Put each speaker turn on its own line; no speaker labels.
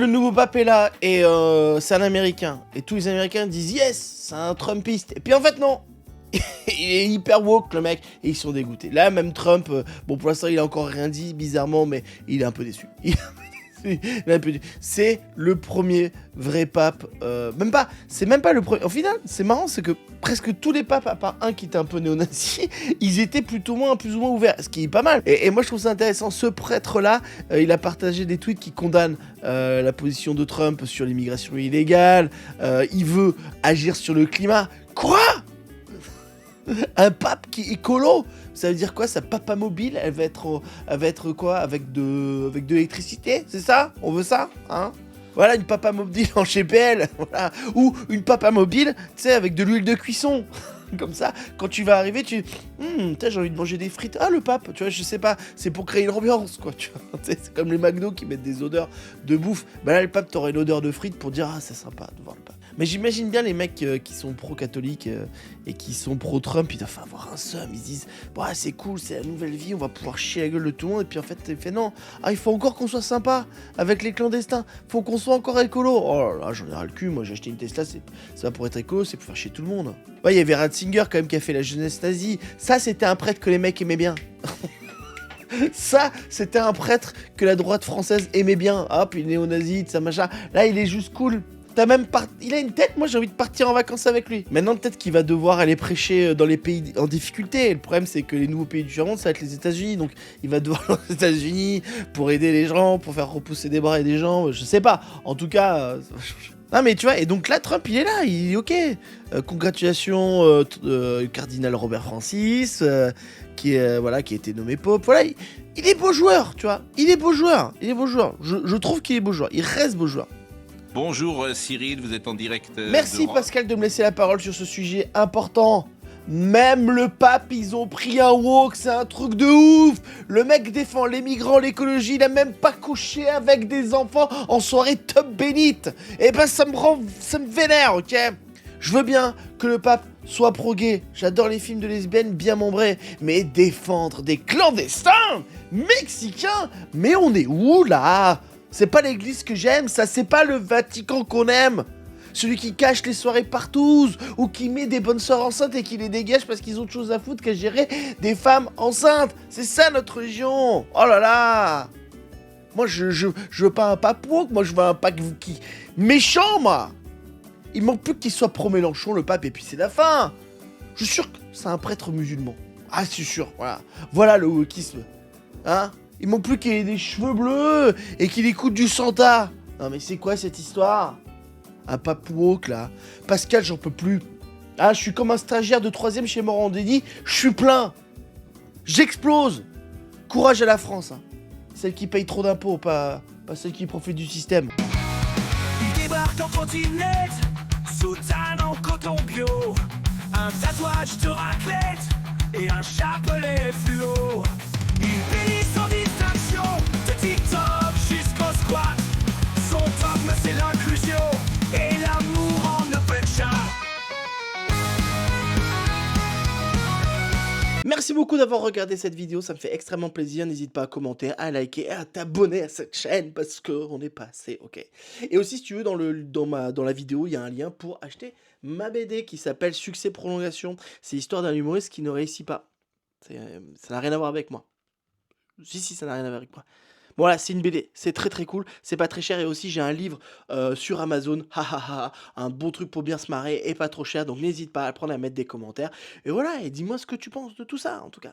Le nouveau pape est là et c'est un Américain. Et tous les Américains disent yes, c'est un Trumpiste. Et puis en fait non. Il est hyper woke le mec et ils sont dégoûtés. Là même Trump, bon pour l'instant il a encore rien dit bizarrement mais il est un peu déçu. C'est le premier vrai pape, même pas, c'est même pas le premier. Au final, c'est marrant, c'est que presque tous les papes, à part un qui était un peu néo-nazi, ils étaient plus ou moins ouverts, ce qui est pas mal. Et moi je trouve ça intéressant, ce prêtre-là, il a partagé des tweets qui condamnent la position de Trump sur l'immigration illégale, il veut agir sur le climat. Quoi? Un pape qui est écolo? Ça veut dire quoi? Sa papa mobile, elle va être quoi? Avec de l'électricité? C'est ça? On veut ça? Hein? Voilà, une papa mobile en GPL, voilà. Ou une papa mobile, tu sais, avec de l'huile de cuisson. Comme ça, quand tu vas arriver, j'ai envie de manger des frites. Ah, le pape, tu vois, je sais pas, c'est pour créer une ambiance, quoi, tu vois. C'est comme les McDo qui mettent des odeurs de bouffe. Bah là, le pape, t'aurais une odeur de frites pour dire, ah, c'est sympa de voir le pape. Mais j'imagine bien les mecs qui sont pro-catholiques et qui sont pro-Trump, ils doivent avoir un seum, ils se disent, bah, c'est cool, c'est la nouvelle vie, on va pouvoir chier la gueule de tout le monde. Et puis en fait, il fait non, ah, il faut encore qu'on soit sympa avec les clandestins, faut qu'on soit encore écolo. Oh là là, j'en ai ras le cul, moi j'ai acheté une Tesla, ça va pour être écolo, c'est pour faire chier tout le monde. Ouais, il y avait Ratzinger quand même qui a fait la jeunesse nazie. Ça, c'était un prêtre que les mecs aimaient bien. Ça, c'était un prêtre que la droite française aimait bien. Hop, il est néo-nazi, ça machin. Là, il est juste cool. Il a une tête, moi j'ai envie de partir en vacances avec lui. Maintenant, peut-être qu'il va devoir aller prêcher dans les pays en difficulté. Le problème, c'est que les nouveaux pays du tiers-monde, ça va être les États-Unis. Donc, il va devoir aller aux États-Unis pour aider les gens, pour faire repousser des bras et des jambes. Je sais pas. En tout cas. Non mais tu vois, et donc là Trump il est là, il est ok. Congratulations cardinal Robert Francis, qui a été nommé pope. Voilà, il est beau joueur, tu vois. Il est beau joueur. Je trouve qu'il est beau joueur. Il reste beau joueur.
Bonjour Cyril, vous êtes en direct.
Merci Pascal de me laisser la parole sur ce sujet important. Même le pape, ils ont pris un woke, c'est un truc de ouf. Le mec défend les migrants, l'écologie, il a même pas couché avec des enfants en soirée top bénite. Et ben ça me vénère, ok? Je veux bien que le pape soit pro-gay, j'adore les films de lesbiennes bien membrés, mais défendre des clandestins mexicains, mais on est où là? C'est pas l'église que j'aime, ça c'est pas le Vatican qu'on aime. Celui qui cache les soirées partout, ou qui met des bonnes sœurs enceintes et qui les dégage parce qu'ils ont autre chose à foutre qu'à gérer des femmes enceintes. C'est ça notre religion. Oh là là. Moi je veux pas un pape woke, moi je veux un pape qui... méchant moi. Il manque plus qu'il soit pro-Mélenchon le pape et puis c'est la fin. Je suis sûr que c'est un prêtre musulman. Ah c'est sûr, voilà. Voilà le wokisme. Hein? Il manque plus qu'il ait des cheveux bleus et qu'il écoute du Santa. Non mais c'est quoi cette histoire? Un pape woke là. Pascal, j'en peux plus. Ah, je suis comme un stagiaire de 3ème chez Morandini, je suis plein. J'explose. Courage à la France. Hein. Celle qui paye trop d'impôts, pas celle qui profite du système.
Il débarque en trottinette, soutane en coton bio, un tatouage de raclette et un chapelet fluo. Il bénit sans distinction, de TikTok jusqu'au squat. Son dogme c'est l'inclusion et l'amour en open chat.
Merci beaucoup d'avoir regardé cette vidéo, ça me fait extrêmement plaisir. N'hésite pas à commenter, à liker et à t'abonner à cette chaîne parce qu'on est passé, ok. Et aussi, si tu veux, dans la vidéo, il y a un lien pour acheter ma BD qui s'appelle Succès Prolongation. C'est l'histoire d'un humoriste qui ne réussit pas. Ça n'a rien à voir avec moi. Si, ça n'a rien à voir avec moi. Bon, voilà, c'est une BD, c'est très très cool, c'est pas très cher et aussi j'ai un livre sur Amazon, un bon truc pour bien se marrer et pas trop cher, donc n'hésite pas à le prendre, à mettre des commentaires. Et voilà, et dis-moi ce que tu penses de tout ça en tout cas.